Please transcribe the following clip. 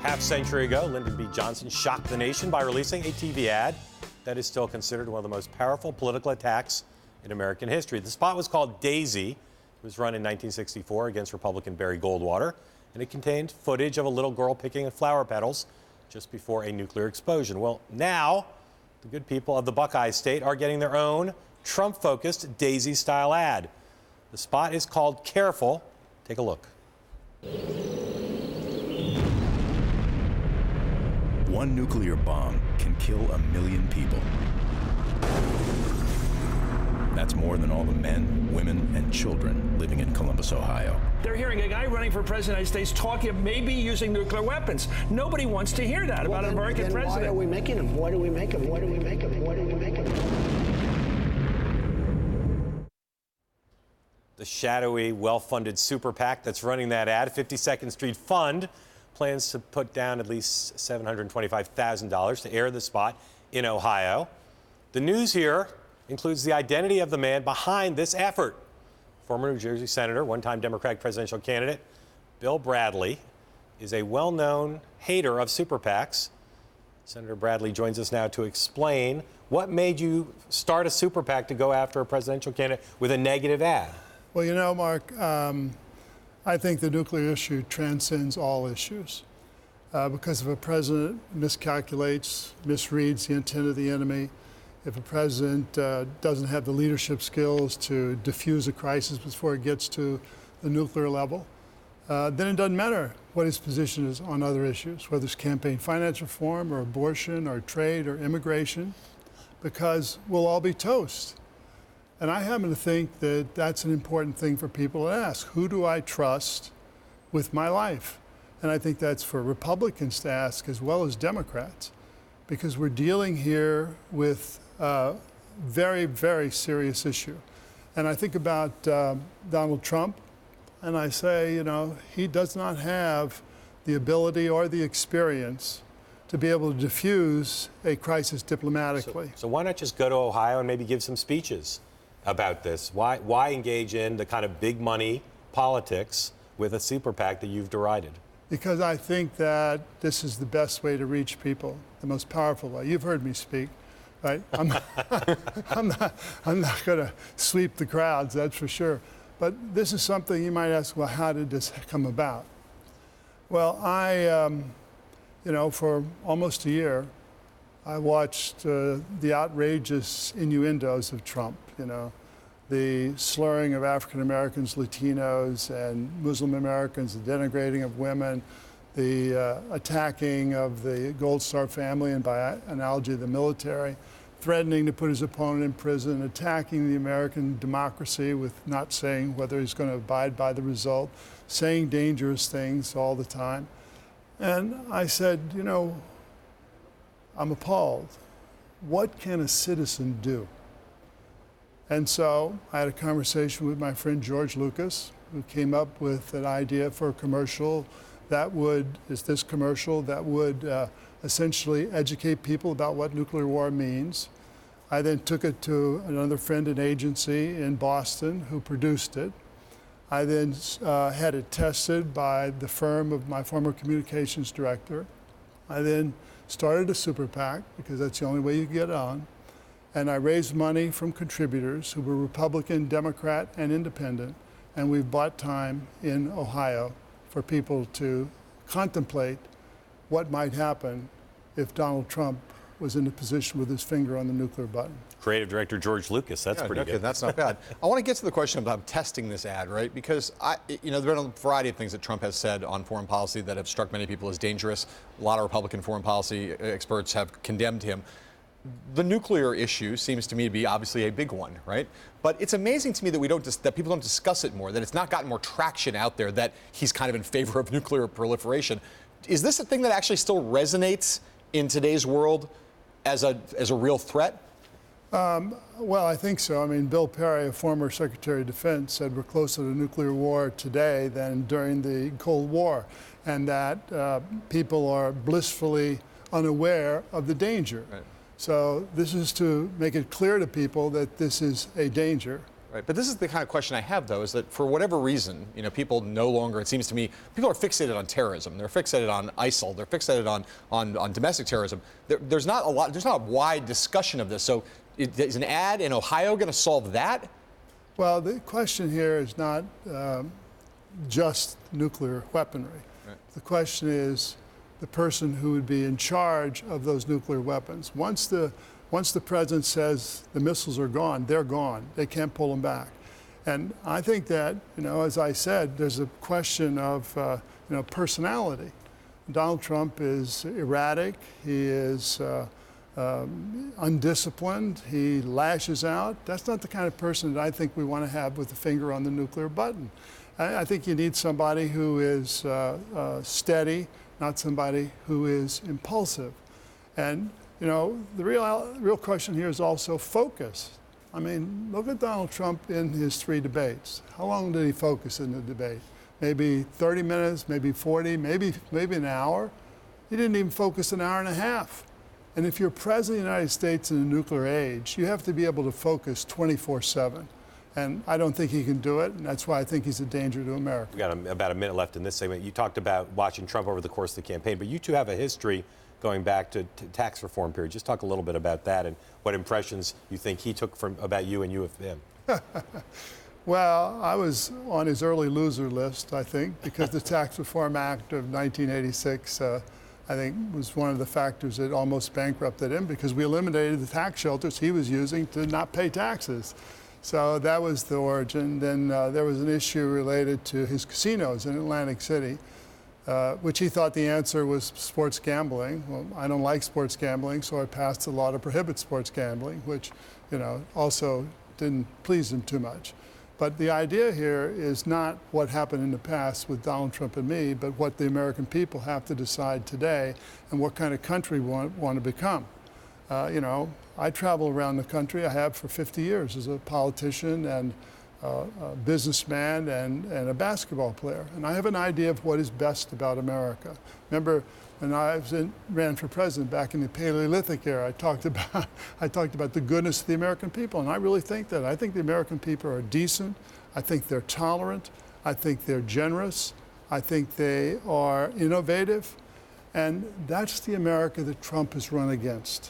Half-century ago, Lyndon B. Johnson shocked the nation by releasing a TV ad that is still considered one of the most powerful political attacks in American history. The spot was called Daisy. It was run in 1964 against Republican Barry Goldwater, and it contained footage of a little girl picking at flower petals just before a nuclear explosion. Well, now the good people of the Buckeye State are getting their own Trump-focused Daisy-style ad. The spot is called Careful. Take a look. One nuclear bomb can kill 1 million people. That's more than all the men, women, and children living in Columbus, Ohio. They're hearing a guy running for president of the United States talking of maybe using nuclear weapons. Nobody wants to hear that about an American president. Why are we making them? Why do we make them? Why do we make them? Why do we make them? The shadowy, well-funded super-PAC that's running that ad, 52nd Street Fund, plans to put down at least $725,000 to air the spot in Ohio. The news here includes the identity of the man behind this effort. Former New Jersey Senator, one-time Democratic presidential candidate, Bill Bradley, is a well-known hater of super PACs. Senator Bradley joins us now to explain what made you start a super PAC to go after a presidential candidate with a negative ad. Well, you know, Mark, I think the nuclear issue transcends all issues. Because if a president miscalculates, misreads the intent of the enemy, if a president doesn't have the leadership skills to diffuse a crisis before it gets to the nuclear level, then it doesn't matter what his position is on other issues, whether it's campaign finance reform or abortion or trade or immigration, because we'll all be toast. And I happen to think that that's an important thing for people to ask. Who do I trust with my life? And I think that's for Republicans to ask as well as Democrats, because we're dealing here with a very, very serious issue. And I think about Donald Trump, and I say, you know, he does not have the ability or the experience to be able to diffuse a crisis diplomatically. So why not just go to Ohio and maybe give some speeches about this? Why engage in the kind of big money politics with a super PAC that you've derided? Because I think that this is the best way to reach people, the most powerful way. You've heard me speak, right? I'm not going to sweep the crowds, that's for sure. But this is something you might ask, well, how did this come about? Well, for almost a year, I watched the outrageous innuendos of Trump, the slurring of African Americans, Latinos, and Muslim Americans, the denigrating of women, the attacking of the Gold Star family and by analogy the military, threatening to put his opponent in prison, attacking the American democracy with not saying whether he's going to abide by the result, saying dangerous things all the time. And I said, I'm appalled. What can a citizen do? And so I had a conversation with my friend George Lucas, who came up with an idea for a commercial that would essentially educate people about what nuclear war means. I then took it to another friend, an agency in Boston, who produced it. I then had it tested by the firm of my former communications director. I then started a super PAC, because that's the only way you can get on. And I raised money from contributors who were Republican, Democrat, and independent. And we've bought time in Ohio for people to contemplate what might happen if Donald Trump was in a position with his finger on the nuclear button. Creative director George Lucas, that's pretty good. That's not bad. I want to get to the question about testing this ad, right? Because there have been a variety of things that Trump has said on foreign policy that have struck many people as dangerous. A lot of Republican foreign policy experts have condemned him. The nuclear issue seems to me to be obviously a big one, right? But it's amazing to me that that people don't discuss it more, that it's not gotten more traction out there, that he's kind of in favor of nuclear proliferation. Is this a thing that actually still resonates in today's world as a real threat? Well, I think so. I mean, Bill Perry, a former Secretary of Defense, said we're closer to nuclear war today than during the Cold War, and that people are blissfully unaware of the danger. Right. So this is to make it clear to people that this is a danger. Right, but this is the kind of question I have, though, is that for whatever reason, people no longer, it seems to me, people are fixated on terrorism. They're fixated on ISIL. They're fixated on domestic terrorism. There's not a wide discussion of this. So is an ad in Ohio going to solve that? Well, the question here is not just nuclear weaponry. Right. The question is the person who would be in charge of those nuclear weapons. Once the president says the missiles are gone, they're gone. They can't pull them back. And I think that, as I said, there's a question of, personality. Donald Trump is erratic. He is undisciplined. He lashes out. That's not the kind of person that I think we want to have with the finger on the nuclear button. I think you need somebody who is steady, not somebody who is impulsive. And the real question here is also focus. I mean, look at Donald Trump in his 3 debates. How long did he focus in the debate? Maybe 30 minutes, maybe 40, maybe an hour. He didn't even focus an hour and a half. And if you're president of the United States in a nuclear age, you have to be able to focus 24/7. And I don't think he can do it, and that's why I think he's a danger to America. We've got about a minute left in this segment. You talked about watching Trump over the course of the campaign, but you two have a history going back to tax reform period. Just talk a little bit about that and what impressions you think he took about you and you of him. Well, I was on his early loser list, I think, because the Tax Reform Act of 1986, I think, was one of the factors that almost bankrupted him because we eliminated the tax shelters he was using to not pay taxes. So that was the origin. Then there was an issue related to his casinos in Atlantic City, which he thought the answer was sports gambling. Well, I don't like sports gambling, so I passed a law to prohibit sports gambling, which, also didn't please him too much. But the idea here is not what happened in the past with Donald Trump and me, but what the American people have to decide today and what kind of country we want to become. I travel around the country. I have for 50 years as a politician and a businessman and a basketball player. And I have an idea of what is best about America. Remember, when I ran for president back in the Paleolithic era, I talked about the goodness of the American people, and I really think that. I think the American people are decent. I think they're tolerant. I think they're generous. I think they are innovative. And that's the America that Trump has run against.